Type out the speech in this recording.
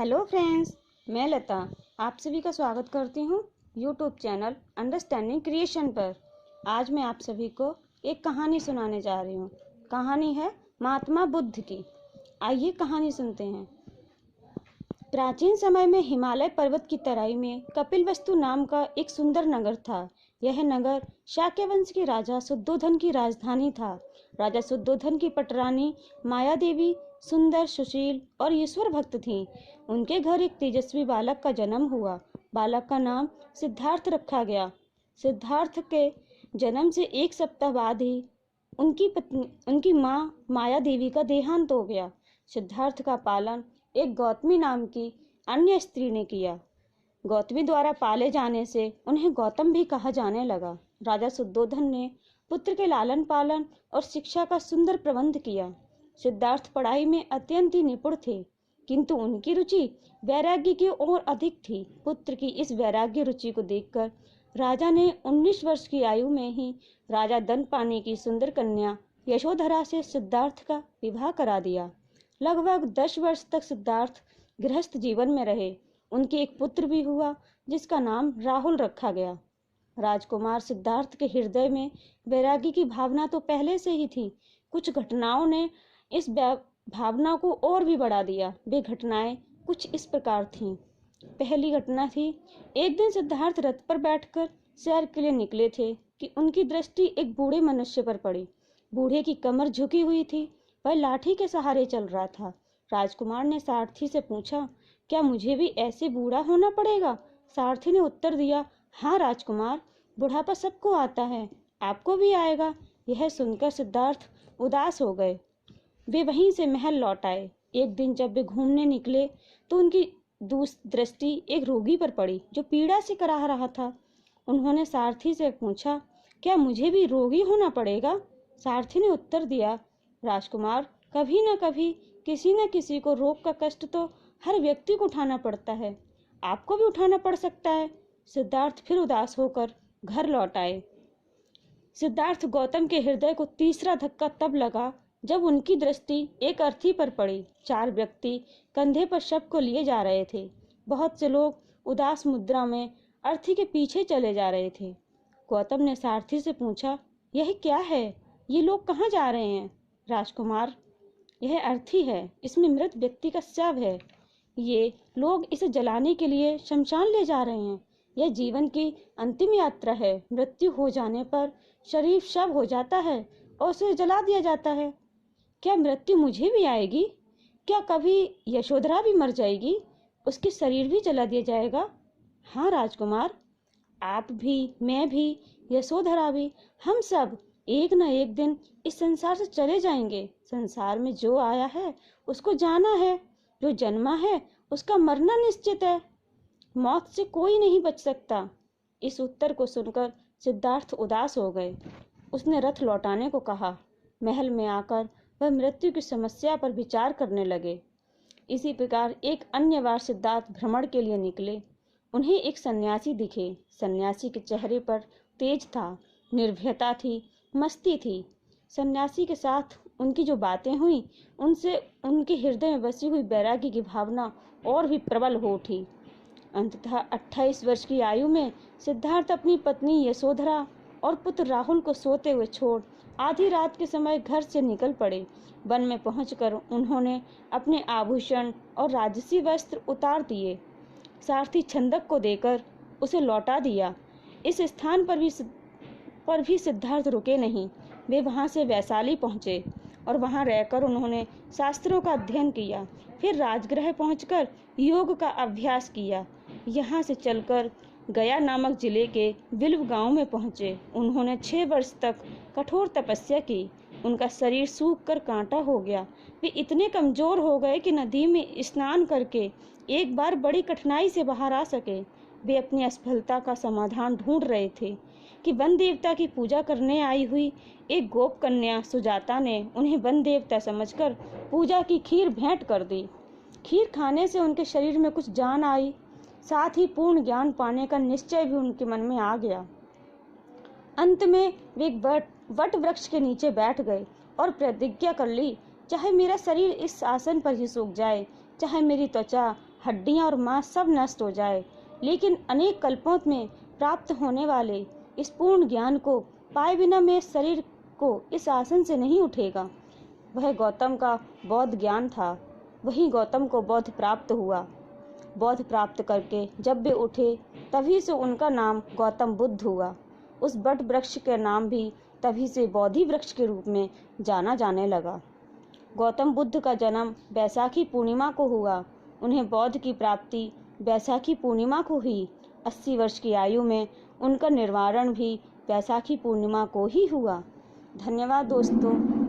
Hello friends, मैं लता आप सभी का स्वागत करती हूँ यूट्यूब चैनल अंडरस्टैंडिंग क्रिएशन पर। आज मैं आप सभी को एक कहानी सुनाने जा रही हूँ। कहानी है महात्मा बुद्ध की। आइए कहानी सुनते हैं। प्राचीन समय में हिमालय पर्वत की तराई में कपिलवस्तु नाम का एक सुंदर नगर था। यह नगर शाक्य वंश के राजा शुद्धोधन की राजधानी था। राजा शुद्धोधन की पटरानी माया देवी सुंदर, सुशील और ईश्वर भक्त थीं। उनके घर एक तेजस्वी बालक का जन्म हुआ। बालक का नाम सिद्धार्थ रखा गया। सिद्धार्थ के जन्म से एक सप्ताह बाद ही उनकी माँ माया देवी का देहांत हो गया। सिद्धार्थ का पालन एक गौतमी नाम की अन्य स्त्री ने किया। गौतमी द्वारा पाले जाने से उन्हें गौतम भी कहा जाने लगा। राजा शुद्धोधन ने पुत्र के लालन पालन और शिक्षा का सुंदर प्रबंध किया। सिद्धार्थ पढ़ाई में अत्यंत ही निपुण थे, किंतु उनकी रुचि वैराग्य की ओर अधिक थी। पुत्र की इस वैराग्य रुचि को देखकर राजा ने 19 वर्ष की आयु में ही राजा दंडपाणि की सुंदर कन्या यशोधरा से सिद्धार्थ का विवाह करा दिया। लगभग 10 वर्ष तक सिद्धार्थ गृहस्थ जीवन में रहे। उनके एक पुत्र भी हुआ जिसका नाम राहुल रखा गया। राजकुमार सिद्धार्थ के हृदय में वैराग्य की भावना तो पहले से ही थी। कुछ घटनाओं ने इस भावना को और भी बढ़ा दिया। वे घटनाएं कुछ इस प्रकार थीं। पहली घटना थी, एक दिन सिद्धार्थ रथ पर बैठकर सैर के लिए निकले थे कि उनकी दृष्टि एक बूढ़े मनुष्य पर पड़ी। बूढ़े की कमर झुकी हुई थी, वह लाठी के सहारे चल रहा था। राजकुमार ने सारथी से पूछा, क्या मुझे भी ऐसे बूढ़ा होना पड़ेगा? सारथी ने उत्तर दिया, हाँ राजकुमार, बुढ़ापा सबको आता है, आपको भी आएगा। यह सुनकर सिद्धार्थ उदास हो गए। वे वहीं से महल लौट आए। एक दिन जब वे घूमने निकले तो उनकी दृष्टि एक रोगी पर पड़ी जो पीड़ा से कराह रहा था। उन्होंने सारथी से पूछा, क्या मुझे भी रोगी होना पड़ेगा? सारथी ने उत्तर दिया, राजकुमार, कभी न कभी किसी न किसी को रोग का कष्ट तो हर व्यक्ति को उठाना पड़ता है, आपको भी उठाना पड़ सकता है। सिद्धार्थ फिर उदास होकर घर लौट आए। सिद्धार्थ गौतम के हृदय को तीसरा धक्का तब लगा जब उनकी दृष्टि एक अर्थी पर पड़ी। 4 व्यक्ति कंधे पर शव को लिए जा रहे थे। बहुत से लोग उदास मुद्रा में अर्थी के पीछे चले जा रहे थे। गौतम ने सारथी से पूछा, यह क्या है? ये लोग कहाँ जा रहे हैं? राजकुमार, यह अर्थी है, इसमें मृत व्यक्ति का शव है। ये लोग इसे जलाने के लिए शमशान ले जा रहे हैं। यह जीवन की अंतिम यात्रा है। मृत्यु हो जाने पर शरीर शव हो जाता है और उसे जला दिया जाता है। क्या मृत्यु मुझे भी आएगी? क्या कभी यशोधरा भी मर जाएगी? उसके शरीर भी जला दिया जाएगा? हाँ राजकुमार, आप भी, मैं भी, यशोधरा भी, हम सब एक न एक दिन इस संसार से चले जाएंगे। संसार में जो आया है उसको जाना है, जो जन्मा है उसका मरना निश्चित है। मौत से कोई नहीं बच सकता। इस उत्तर को सुनकर सिद्धार्थ उदास हो गए। उसने रथ लौटाने को कहा। महल में आकर वह मृत्यु की समस्या पर विचार करने लगे। इसी प्रकार एक अन्य बार सिद्धार्थ भ्रमण के लिए निकले। उन्हें एक सन्यासी दिखे। सन्यासी के चेहरे पर तेज था, निर्भयता थी, मस्ती थी। सन्यासी के साथ उनकी जो बातें हुई उनसे उनके हृदय में बसी हुई वैराग्य की भावना और भी प्रबल हो उठी। अंततः 28 वर्ष की आयु में सिद्धार्थ अपनी पत्नी यशोधरा और पुत्र राहुल को सोते हुए छोड़ आधी रात के समय घर से निकल पड़े। वन में पहुंचकर उन्होंने अपने आभूषण और राजसी वस्त्र उतार दिए। सारथी छंदक को देकर उसे लौटा दिया। इस स्थान पर भी सिद्धार्थ रुके नहीं। वे वहां से वैशाली पहुंचे और वहां रहकर उन्होंने शास्त्रों का अध्ययन किया। फिर राजगृह पहुंचकर योग का अभ्यास किया। यहाँ से चलकर गया नामक जिले के बिल्व गांव में पहुंचे। उन्होंने 6 वर्ष तक कठोर तपस्या की। उनका शरीर सूख कर कांटा हो गया। वे इतने कमजोर हो गए कि नदी में स्नान करके एक बार बड़ी कठिनाई से बाहर आ सके। वे अपनी असफलता का समाधान ढूंढ रहे थे कि वन देवता की पूजा करने आई हुई एक गोप कन्या सुजाता ने उन्हें वन देवता समझकर पूजा की खीर भेंट कर दी। खीर खाने से उनके शरीर में कुछ जान आई, साथ ही पूर्ण ज्ञान पाने का निश्चय भी उनके मन में आ गया। अंत में वे एक वट वृक्ष के नीचे बैठ गए और प्रतिज्ञा कर ली, चाहे मेरा शरीर इस आसन पर ही सूख जाए, चाहे मेरी त्वचा हड्डियां और मांस सब नष्ट हो जाए, लेकिन अनेक कल्पों में प्राप्त होने वाले इस पूर्ण ज्ञान को पाए बिना मैं शरीर को इस आसन से नहीं उठेगा। वह गौतम का बौद्ध ज्ञान था, वही गौतम को बौद्ध प्राप्त हुआ। बौद्ध प्राप्त करके जब वे उठे तभी से उनका नाम गौतम बुद्ध हुआ। उस बट वृक्ष का नाम भी तभी से बोधि वृक्ष के रूप में जाना जाने लगा। गौतम बुद्ध का जन्म बैसाखी पूर्णिमा को हुआ। उन्हें बौद्ध की प्राप्ति बैसाखी पूर्णिमा को हुई। 80 वर्ष की आयु में उनका निर्वाण भी बैसाखी पूर्णिमा को ही हुआ। धन्यवाद दोस्तों।